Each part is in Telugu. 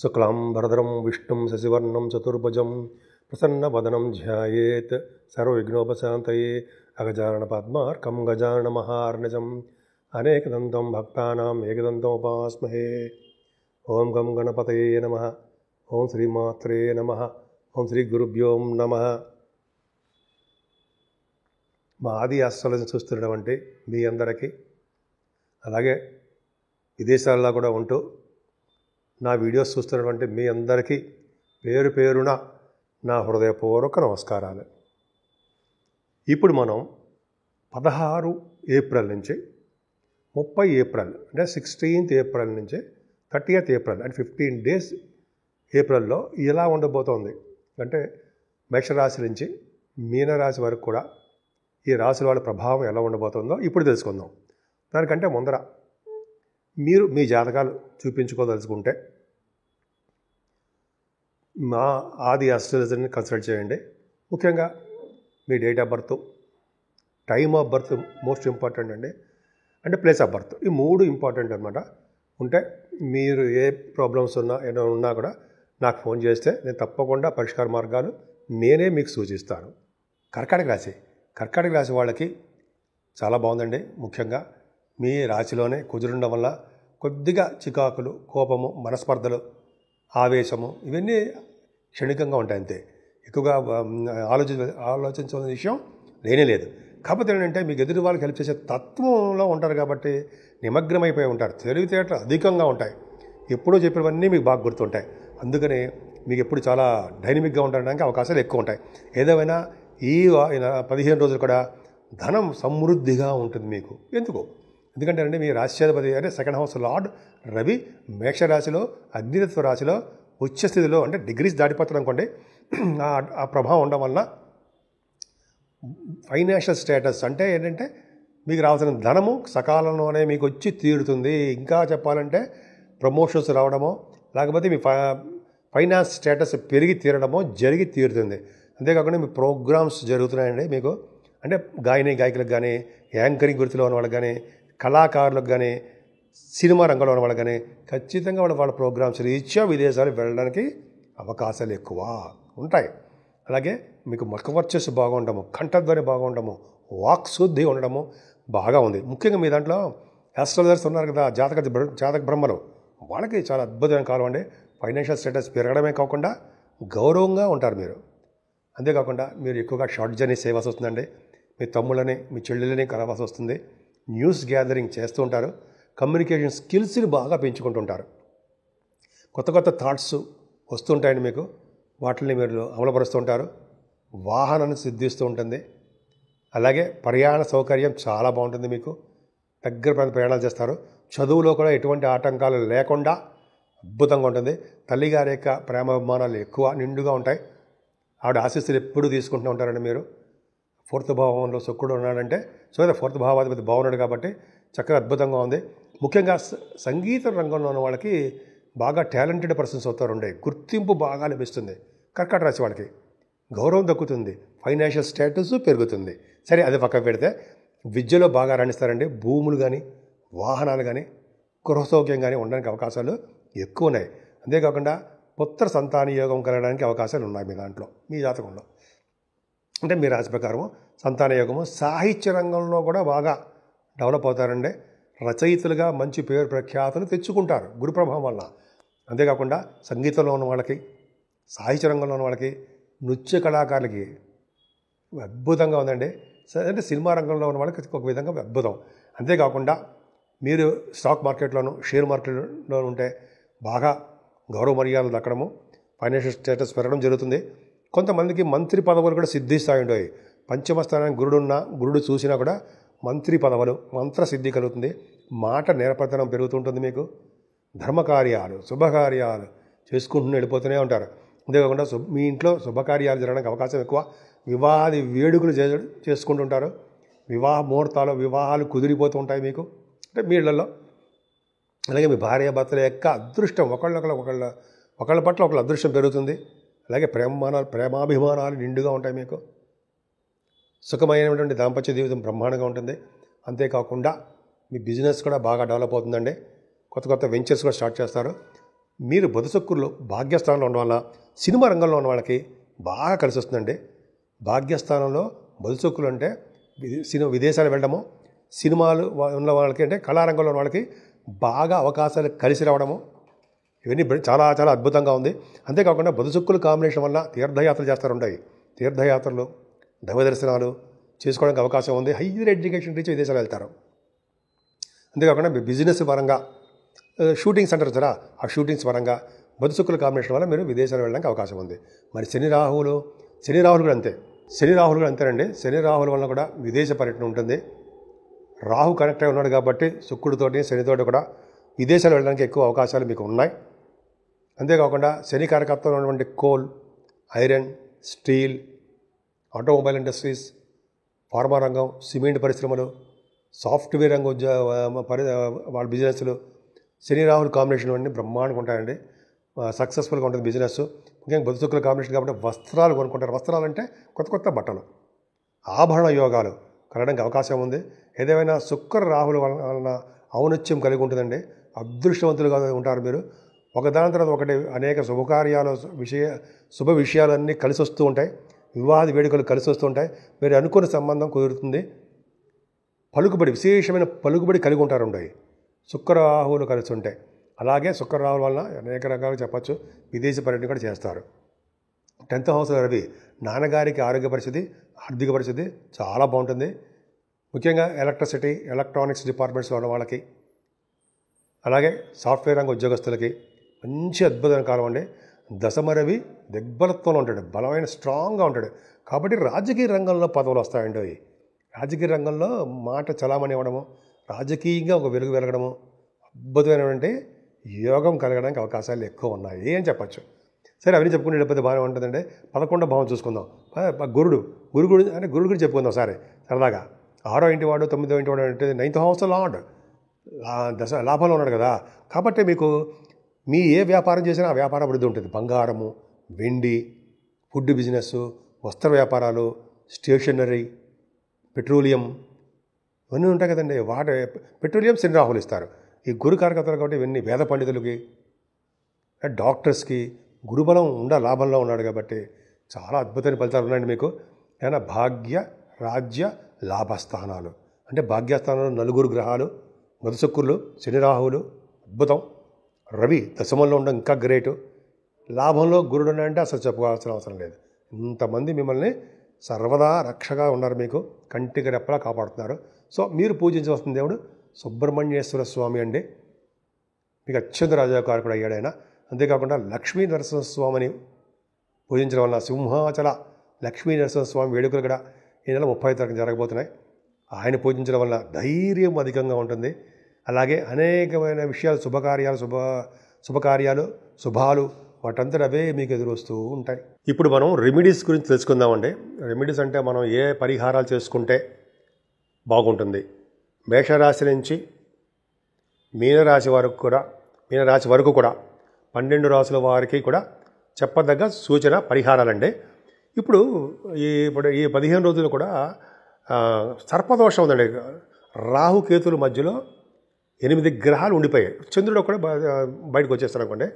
శుక్లాంబరధరం విష్ణుం శశివర్ణం చతుర్భుజం ప్రసన్నవదనం ధ్యాయేత్ సర్వవిఘ్నోపశాంతయే అగజానన పద్మార్కం గజానన మహార్నిజం అనేకదంతం భక్తానాం ఏకదంతముపాస్మహే. ఓం గం గణపతయే నమః. ఓం శ్రీమాత్రే నమః. ఓం శ్రీ గురుభ్యో నమః. మా ఆది ఆస్ట్రాలజీ చూస్తున్నటువంటి మీ అందరికీ, అలాగే విదేశాల్లో కూడా ఉంటూ నా వీడియోస్ చూస్తున్నటువంటి మీ అందరికీ పేరు పేరున నా హృదయపూర్వక నమస్కారాలు. ఇప్పుడు మనం 16 ఏప్రిల్ నుంచి 30 ఏప్రిల్ అంటే 16th ఏప్రిల్ నుంచి 30th ఏప్రిల్ అంటే 15 days ఏప్రిల్లో ఎలా ఉండబోతోంది అంటే మేషరాశి నుంచి మీనరాశి వరకు కూడా ఈ రాశుల వాళ్ళ ప్రభావం ఎలా ఉండబోతుందో ఇప్పుడు తెలుసుకుందాం. దానికంటే ముందర మీరు మీ జాతకాలు చూపించుకోదలుచుకుంటే మా ఆది ఆస్ట్రాలజీని కన్సల్ట్ చేయండి. ముఖ్యంగా మీ date of birth, time of birth most important అండి, అంటే ప్లేస్ ఆఫ్ బర్త్, ఈ 3 ఇంపార్టెంట్ అనమాట. ఉంటే మీరు ఏ ప్రాబ్లమ్స్ ఉన్నా కూడా నాకు ఫోన్ చేస్తే నేను తప్పకుండా పరిష్కార మార్గాలు నేనే మీకు సూచిస్తాను. కర్కాటక రాశి వాళ్ళకి చాలా బాగుందండి. ముఖ్యంగా మీ రాశిలోనే కుజురుండడం వల్ల కొద్దిగా చికాకులు, కోపము, మనస్పర్ధలు, ఆవేశము ఇవన్నీ క్షణికంగా ఉంటాయి. అంతే, ఎక్కువగా ఆలోచించాల్సిన విషయం లేనే లేదు. కాకపోతే ఏంటంటే మీకు ఎదుటి వాళ్ళకి హెల్ప్ చేసే తత్వంలో ఉంటారు కాబట్టి నిమగ్నమైపోయి ఉంటారు. తెలివితేటలు అధికంగా ఉంటాయి. ఎప్పుడూ చెప్పినవన్నీ మీకు బాగా గుర్తుంటాయి. అందుకని మీకు ఎప్పుడు చాలా డైనమిక్గా ఉండడానికి అవకాశాలు ఎక్కువ ఉంటాయి. ఏదేమైనా ఈ 15 రోజులు కూడా ధనం సమృద్ధిగా ఉంటుంది మీకు. ఎందుకంటే మీ రాశ్యాధిపతి అంటే సెకండ్ హౌస్ లార్డ్ రవి మేషరాశిలో, అగ్నితత్వ రాశిలో ఉచ్చస్థితిలో అంటే డిగ్రీస్ దాటిపోతుంది అనుకోండి. ఆ ప్రభావం ఉండడం వల్ల ఫైనాన్షియల్ స్టేటస్ అంటే ఏంటంటే మీకు రావాల్సిన ధనము సకాలంలోనే మీకు వచ్చి తీరుతుంది. ఇంకా చెప్పాలంటే ప్రమోషన్స్ రావడమో, లేకపోతే మీ ఫైనాన్స్ స్టేటస్ పెరిగి తీరడమో జరిగి తీరుతుంది. అంతేకాకుండా మీ ప్రోగ్రామ్స్ జరుగుతున్నాయండి మీకు, అంటే గాయకులకు కానీ, యాంకరింగ్ గుర్తులో ఉన్న వాళ్ళకి కానీ, కళాకారులకు కానీ, సినిమా రంగంలో ఉన్న వాళ్ళకి కానీ ఖచ్చితంగా వాళ్ళ ప్రోగ్రామ్స్ రీత్యా విదేశాలు వెళ్ళడానికి అవకాశాలు ఎక్కువ ఉంటాయి. అలాగే మీకు ముఖవర్చస్సు బాగుండము, కంఠధ్వని బాగుండము, వాక్శుద్ధి ఉండడము బాగా ఉంది. ముఖ్యంగా మీ దాంట్లో ఆస్ట్రాలజర్స్ ఉన్నారు కదా, జాతక బ్రహ్మలు, వాళ్ళకి చాలా అద్భుతమైన కాలం అండి. ఫైనాన్షియల్ స్టేటస్ పెరగడమే కాకుండా గౌరవంగా ఉంటారు మీరు. అంతేకాకుండా మీరు ఎక్కువగా షార్ట్ జర్నీ చేయవలసి వస్తుందండి. మీ తమ్ముళ్ళని, మీ చెల్లెలని కలవాల్సి వస్తుంది. న్యూస్ గ్యాదరింగ్ చేస్తూ ఉంటారు. కమ్యూనికేషన్ స్కిల్స్ని బాగా పెంచుకుంటుంటారు. కొత్త థాట్స్ వస్తుంటాయండి మీకు, వాటిని మీరు అమలుపరుస్తూ ఉంటారు. వాహనాన్ని సిద్ధిస్తూ ఉంటుంది. అలాగే ప్రయాణ సౌకర్యం చాలా బాగుంటుంది మీకు. దగ్గర ప్రయాణాలు చేస్తారు. చదువులో కూడా ఎటువంటి ఆటంకాలు లేకుండా అద్భుతంగా ఉంటుంది. తల్లిగారి యొక్క ప్రేమాభిమానాలు ఎక్కువ నిండుగా ఉంటాయి. ఆవిడ ఆశీస్సులు ఎప్పుడూ తీసుకుంటూ ఉంటారండి మీరు. 4th భావంలో శుక్రుడు ఉన్నాడంటే, సో 4th భావాధిపతి బాగున్నాడు కాబట్టి చక్కగా అద్భుతంగా ఉంది. ముఖ్యంగా సంగీత రంగంలో ఉన్న వాళ్ళకి బాగా టాలెంటెడ్ పర్సన్స్ అవుతారు. గుర్తింపు బాగా లభిస్తుంది. కర్కాటక రాశి వాళ్ళకి గౌరవం దక్కుతుంది. ఫైనాన్షియల్ స్టేటస్ పెరుగుతుంది. సరే, అది పక్కకు పెడితే విద్యలో బాగా రాణిస్తారండి. భూములు కానీ, వాహనాలు కానీ, గృహసౌఖ్యం కానీ ఉండడానికి అవకాశాలు ఎక్కువ ఉన్నాయి. అంతేకాకుండా పుత్ర సంతాన యోగం కలగడానికి అవకాశాలు ఉన్నాయి మీ దాంట్లో, మీ జాతకంలో. అంటే మీ రాశి ప్రకారము సంతాన యోగము. సాహిత్య రంగంలో కూడా బాగా డెవలప్ అవుతారండి. రచయితలుగా మంచి పేరు ప్రఖ్యాతులు తెచ్చుకుంటారు గురు ప్రభావం వల్ల. అంతేకాకుండా సంగీతంలో ఉన్న వాళ్ళకి, సాహిత్య రంగంలో ఉన్న వాళ్ళకి, నృత్య కళాకారులకి అద్భుతంగా ఉందండి. అంటే సినిమా రంగంలో ఉన్న వాళ్ళకి ఒక విధంగా అద్భుతం. అంతేకాకుండా మీరు స్టాక్ మార్కెట్లోను, షేర్ మార్కెట్లో ఉంటే బాగా గౌరవ మర్యాదలు దక్కడము, ఫైనాన్షియల్ స్టేటస్ పెరగడం జరుగుతుంది. కొంతమందికి మంత్రి పదవులు కూడా సిద్ధిస్తాయి ఉంటాయి. పంచమ స్థానానికి గురుడు చూసినా కూడా మంత్రి పదవులు, మంత్రసిద్ధి కలుగుతుంది. మాట నేర్పతనం పెరుగుతుంటుంది మీకు. ధర్మకార్యాలు, శుభకార్యాలు చేసుకుంటూ వెళ్ళిపోతూనే ఉంటారు. అంతేకాకుండా మీ ఇంట్లో శుభకార్యాలు జరగడానికి అవకాశం ఎక్కువ. వివాహాది వేడుకలు చేసుకుంటుంటారు. వివాహ ముహూర్తాలు, వివాహాలు కుదిరిపోతూ ఉంటాయి మీకు, అంటే మీ ఇళ్లలో. అలాగే మీ భార్యాభర్తల యొక్క అదృష్టం, ఒకళ్ళ పట్ల ఒకళ్ళ అదృష్టం పెరుగుతుంది. అలాగే ప్రేమాభిమానాలు నిండుగా ఉంటాయి మీకు. సుఖమైనటువంటి దాంపత్య జీవితం బ్రహ్మాండంగా ఉంటుంది. అంతేకాకుండా మీ బిజినెస్ కూడా బాగా డెవలప్ అవుతుందండి. కొత్త వెంచర్స్ కూడా స్టార్ట్ చేస్తారు. మీరు బుధశుక్రులు భాగ్యస్థానంలో ఉండడం వల్ల సినిమా రంగంలో ఉన్న వాళ్ళకి బాగా కలిసి వస్తుందండి. భాగ్యస్థానంలో బుధశుక్రులు అంటే విదేశాలు వెళ్ళడము, సినిమాలు ఉన్న వాళ్ళకి అంటే కళారంగంలో ఉన్న వాళ్ళకి బాగా అవకాశాలు కలిసి రావడము, ఇవన్నీ చాలా చాలా అద్భుతంగా ఉంది. అంతేకాకుండా బుధశుక్రుల కాంబినేషన్ వల్ల తీర్థయాత్రలు చేస్తారు ఉంటాయి. తీర్థయాత్రలు, దైవ దర్శనాలు చేసుకోవడానికి అవకాశం ఉంది. హైయర్ ఎడ్యుకేషన్ రీచ్ విదేశాలు వెళ్తారు. అంతేకాకుండా బిజినెస్ పరంగా షూటింగ్స్ అంటారు కదా, ఆ షూటింగ్స్ పరంగా బుధశుక్రుల కాంబినేషన్ వల్ల మీరు విదేశాలు వెళ్ళడానికి అవకాశం ఉంది. మరి శని రాహువులు కూడా అంతే. శని రాహులు కూడా అంతేనండి. శని రాహుల వల్ల కూడా విదేశ పర్యటన ఉంటుంది. రాహు కనెక్ట్ అయి ఉన్నాడు కాబట్టి శుక్రుడితోటి శనితోటి కూడా విదేశాలు వెళ్ళడానికి ఎక్కువ అవకాశాలు మీకు ఉన్నాయి. అంతేకాకుండా శని కారకత్వం ఉన్నటువంటి coal, iron, steel, automobile industries, pharma రంగం, సిమెంట్ పరిశ్రమలు, సాఫ్ట్వేర్ రంగం వాళ్ళ బిజినెస్లు, శని రాహుల్ కాంబినేషన్ అన్నీ బ్రహ్మాండంగా ఉంటాయండి. సక్సెస్ఫుల్గా ఉంటుంది బిజినెస్. ముఖ్యంగా బుధశుక్రుల కాంబినేషన్ కాబట్టి వస్త్రాలు కొనుక్కుంటారు. వస్త్రాలు అంటే కొత్త కొత్త బట్టలు, ఆభరణ యోగాలు కలగడానికి అవకాశం ఉంది. ఏదేమైనా శుక్ర రాహుల వలన ఔన్నత్యం కలిగి ఉంటుందండి. అదృష్టవంతులుగా ఉంటారు మీరు. ఒకదాని తర్వాత ఒకటి అనేక శుభ విషయాలన్నీ కలిసి వస్తూ ఉంటాయి. వివాహ వేడుకలు కలిసి వస్తూ ఉంటాయి. మీరు అనుకున్న సంబంధం కుదురుతుంది. విశేషమైన పలుకుబడి కలిగి ఉంటారు ఉంటాయి శుక్రరాహువులు కలిసి ఉంటాయి. అలాగే శుక్రరాహుల వలన అనేక రకాలుగా చెప్పచ్చు. విదేశీ పర్యటన కూడా చేస్తారు. 10th హౌస్ రవి నాన్నగారికి ఆరోగ్య పరిస్థితి, ఆర్థిక పరిస్థితి చాలా బాగుంటుంది. ముఖ్యంగా ఎలక్ట్రిసిటీ, ఎలక్ట్రానిక్స్ డిపార్ట్మెంట్స్లో ఉన్న వాళ్ళకి, అలాగే సాఫ్ట్వేర్ రంగ ఉద్యోగస్తులకి మంచి అద్భుతమైన కాలం అండి. దశమ రవి దిగ్బలత్వంలో ఉంటాడు, బలమైన స్ట్రాంగ్గా ఉంటాడు. కాబట్టి రాజకీయ రంగంలో పదవులు వస్తాయండి. రాజకీయ రంగంలో మాట చలామణి ఇవ్వడము, రాజకీయంగా ఒక వెలుగు వెలగడము, అద్భుతమైనటువంటి యోగం కలగడానికి అవకాశాలు ఎక్కువ ఉన్నాయి అని చెప్పచ్చు. సరే, అవన్నీ చెప్పుకునేటప్పుడు బాగానే ఉంటుందండి. 11వ భావం చూసుకుందాం. గురుడు గురించి చెప్పుకుందాం సరే సరదాగా. 6వ ఇంటి వాడు, 9వ ఇంటి వాడు అంటే 9th హౌస్ లార్డ్ లాభంలో ఉన్నాడు కదా. కాబట్టి మీకు మీ ఏ వ్యాపారం చేసినా ఆ వ్యాపార అభివృద్ధి ఉంటుంది. బంగారము, వెండి, ఫుడ్ బిజినెస్, వస్త్ర వ్యాపారాలు, స్టేషనరీ, పెట్రోలియం ఇవన్నీ ఉంటాయి కదండి. పెట్రోలియం శని రాహులు ఇస్తారు. ఈ గురు కారకత్వాలు కాబట్టి ఇవన్నీ వేద పండితులకి, డాక్టర్స్కి గురుబలం లాభంలో ఉన్నాడు కాబట్టి చాలా అద్భుతమైన ఫలితాలు ఉన్నాయండి మీకు. ఏమైనా భాగ్య, రాజ్య, లాభస్థానాలు అంటే భాగ్యస్థానంలో 4 గ్రహాలు, బుధశుక్రులు, శని రాహువులు అద్భుతం. రవి దశమంలో ఉండడం ఇంకా గ్రేటు. లాభంలో గురుడు అంటే అసలు చెప్పుకోవాల్సిన అవసరం లేదు. ఇంతమంది మిమ్మల్ని సర్వదా రక్షగా ఉన్నారు, మీకు కంటికి రెప్పలా కాపాడుతున్నారు. సో మీరు పూజించవలసిన దేవుడు సుబ్రహ్మణ్యేశ్వర స్వామి అండి. మీకు అత్యంత రాజాకారకుడు అయ్యాడు ఆయన. అంతేకాకుండా లక్ష్మీ నరసింహస్వామిని పూజించడం వల్ల సింహాచల లక్ష్మీ నరసింహస్వామి వేడుకలు కూడా ఈ నెల 30వ తారీఖున జరగబోతున్నాయి. ఆయన పూజించడం వల్ల ధైర్యం అధికంగా ఉంటుంది. అలాగే అనేకమైన విషయాలు, శుభకార్యాలు, శుభాలు వాటంతా అవే మీకు ఎదురొస్తూ ఉంటాయి. ఇప్పుడు మనం రెమెడీస్ గురించి తెలుసుకుందామండి. రెమెడీస్ అంటే మనం ఏ పరిహారాలు చేసుకుంటే బాగుంటుంది. మేషరాశి నుంచి మీనరాశి వరకు కూడా 12 రాశుల వారికి కూడా చెప్పదగ్గ సూచన పరిహారాలండి. ఇప్పుడు ఈ 15 రోజులు కూడా సర్పదోషం ఉందండి. రాహుకేతుల మధ్యలో 8 గ్రహాలు ఉండిపోయాయి. చంద్రుడు కూడా బయటకు వచ్చేస్తారు అనుకోండి.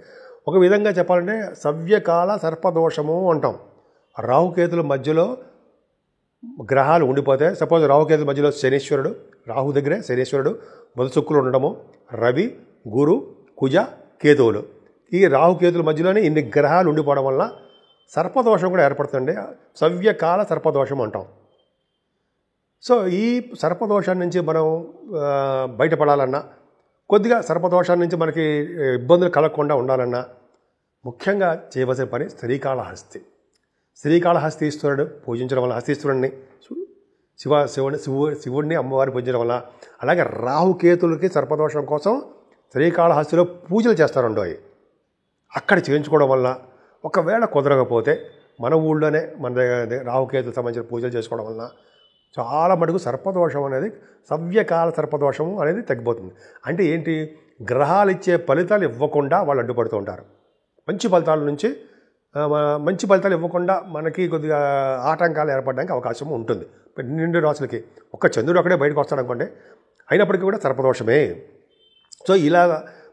ఒక విధంగా చెప్పాలంటే సవ్యకాల సర్పదోషము అంటాం. రాహుకేతుల మధ్యలో గ్రహాలు ఉండిపోతే, సపోజ్ రాహుకేతుల మధ్యలో శనీశ్వరుడు, రాహు దగ్గరే శనీశ్వరుడు, బుధశుక్రులు ఉండడము, రవి, గురు, కుజ, కేతువులు, ఈ రాహుకేతుల మధ్యలోనే ఇన్ని గ్రహాలు ఉండిపోవడం వల్ల సర్పదోషం కూడా ఏర్పడుతుంది. సవ్యకాల సర్పదోషం అంటాం. సో ఈ సర్పదోషాన్ని నుంచి మనం బయటపడాలన్నా, కొద్దిగా సర్పదోషాన్ని నుంచి మనకి ఇబ్బందులు కలగకుండా ఉండాలన్నా ముఖ్యంగా చేయవలసిన పని శ్రీకాళహస్తీశ్వరుడు పూజించడం వల్ల, హస్తీశ్వరుడిని శివుడిని అమ్మవారిని పూజించడం వల్ల, అలాగే రాహుకేతులకి సర్పదోషం కోసం శ్రీకాళహస్తిలో పూజలు చేస్తారండో. అక్కడ చేయించుకోవడం వల్ల ఒకవేళ కుదరకపోతే మన ఊళ్ళోనే మన రాహుకేతులకు సంబంధించిన పూజలు చేసుకోవడం వల్ల చాలా మటుకు సర్పదోషం అనేది, సవ్యకాల సర్పదోషము అనేది తగ్గిపోతుంది. అంటే ఏంటి, గ్రహాలు ఇచ్చే ఫలితాలు ఇవ్వకుండా వాళ్ళు అడ్డుపడుతూ ఉంటారు. మంచి ఫలితాలు ఇవ్వకుండా మనకి కొద్దిగా ఆటంకాలు ఏర్పడడానికి అవకాశం ఉంటుంది. 12 రాశులకి ఒక్క చంద్రుడు అక్కడే బయటకు వస్తాడు అనుకోండి, అయినప్పటికీ కూడా సర్పదోషమే. సో ఇలా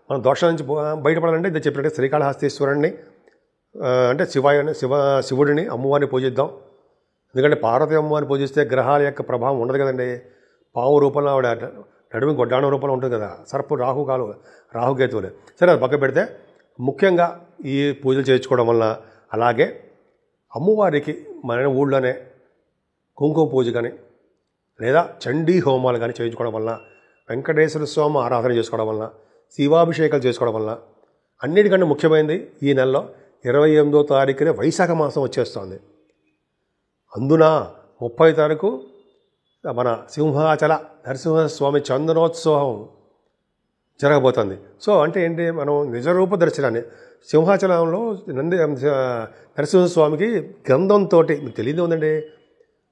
మనం దోషాల నుంచి బయటపడాలంటే ఇది చెప్పినట్టు శ్రీకాళహస్తీశ్వరుణ్ణి అంటే శివుడిని అమ్మవారిని పూజిద్దాం. ఎందుకంటే పార్వతి అమ్మవారిని పూజిస్తే గ్రహాల యొక్క ప్రభావం ఉండదు కదండి. పాము రూపంలో ఆవిడ నడుము గొడ్డాణం రూపంలో ఉంటుంది కదా, సర్పు రాహుకేతువులు. సరే, అది పక్క పెడితే ముఖ్యంగా ఈ పూజలు చేయించుకోవడం వలన, అలాగే అమ్మవారికి మన ఊళ్ళోనే కుంకుమ పూజ కానీ లేదా చండీ హోమాలు కానీ చేయించుకోవడం వలన, వెంకటేశ్వర స్వామి ఆరాధన చేసుకోవడం వలన, శివాభిషేకాలు చేసుకోవడం వలన, అన్నిటికంటే ముఖ్యమైనది ఈ నెలలో 28వ తారీఖున వైశాఖ మాసం వచ్చేస్తుంది. అందున 30 తారీఖు మన సింహాచల నరసింహస్వామి చందనోత్సవం జరగబోతుంది. సో అంటే ఏంటి, మనం నిజరూప దర్శనాన్ని సింహాచలంలో నరసింహస్వామికి గంధంతో, మీకు తెలియదు ఉందండి,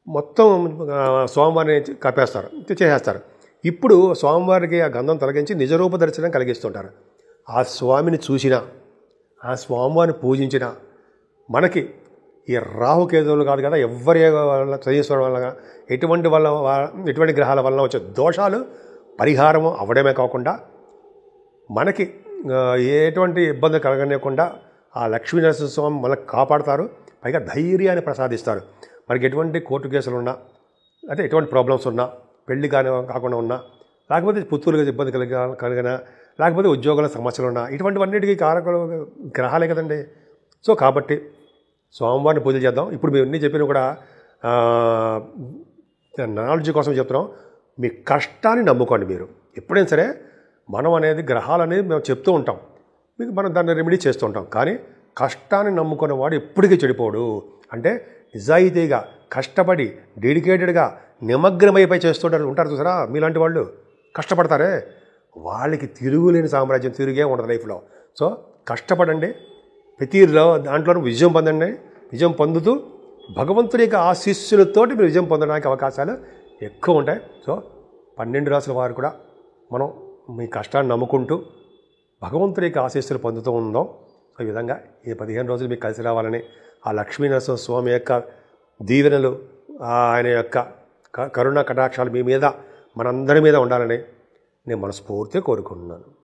మొత్తం స్వామివారిని కప్పేస్తారు, చేసేస్తారు. ఇప్పుడు స్వామివారికి ఆ గంధం తొలగించి నిజరూప దర్శనం కలిగిస్తుంటారు. ఆ స్వామిని చూసినా, ఆ స్వామివారిని పూజించిన మనకి ఈ రాహుకేతువులు కాదు కదా, ఎవరి వల్ల చదివేశ్వరం వల్ల ఎటువంటి గ్రహాల వల్ల వచ్చే దోషాలు పరిహారం అవ్వడమే కాకుండా మనకి ఎటువంటి ఇబ్బంది కలగనివ్వకుండా ఆ లక్ష్మీనరసింహస్వామి మనకు కాపాడతారు. పైగా ధైర్యాన్ని ప్రసాదిస్తారు. మనకి ఎటువంటి కోర్టు కేసులు ఉన్నా, అంటే ఎటువంటి ప్రాబ్లమ్స్ ఉన్నా, పెళ్లి కాకుండా ఉన్నా, లేకపోతే పుత్తూరుగా ఇబ్బంది కలిగినా, లేకపోతే ఉద్యోగాల సమస్యలు ఉన్నా, ఇటువంటివన్నిటికీ కారకులు గ్రహాలే కదండి. సో కాబట్టి స్వామివారిని పూజలు చేద్దాం. ఇప్పుడు మేము అన్నీ చెప్పినా కూడా నాలెడ్జ్ కోసం చెప్తున్నాం. మీ కష్టాన్ని నమ్ముకోండి. మీరు ఎప్పుడైనా సరే మనం అనేది గ్రహాలు అనేది మేము చెప్తూ ఉంటాం, మీకు మనం దాన్ని రెమెడీ చేస్తూ ఉంటాం. కానీ కష్టాన్ని నమ్ముకునేవాడు ఎప్పటికీ చెడిపోడు. అంటే నిజాయితీగా కష్టపడి డెడికేటెడ్గా నిమగ్నమైపోయి చేస్తుంటారు ఉంటారు చూసారా, మీలాంటి వాళ్ళు కష్టపడతారే, వాళ్ళకి తిరుగులేని సామ్రాజ్యం, తిరిగే ఉండదు లైఫ్లో. సో కష్టపడండి, ప్రతి దాంట్లోనూ విజయం పొందండి. విజయం పొందుతూ భగవంతుడి యొక్క ఆశీస్సులతోటి మీరు విజయం పొందడానికి అవకాశాలు ఎక్కువ ఉంటాయి. సో 12 రాసుల వారు కూడా మనం మీ కష్టాన్ని నమ్ముకుంటూ భగవంతుడి యొక్క ఆశీస్సులు పొందుతూ ఉందాం. ఈ విధంగా ఈ 15 రోజులు మీకు కలిసి రావాలని, ఆ లక్ష్మీనరసింహ స్వామి యొక్క దీవెనలు, ఆయన యొక్క కరుణ కటాక్షాలు మీ మీద, మనందరి మీద ఉండాలని నేను మనస్ఫూర్తిగా కోరుకుంటున్నాను.